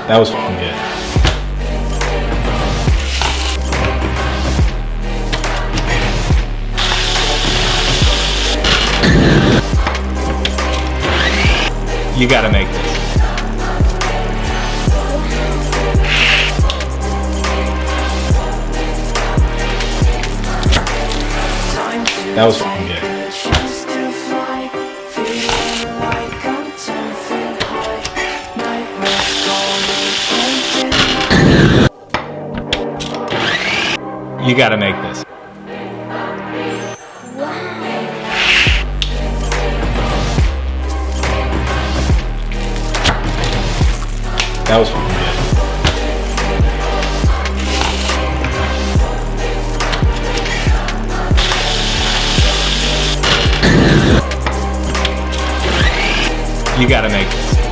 That was fucking good. You gotta make this. That was fucking good. You gotta make this. That was fucking good. You gotta make this.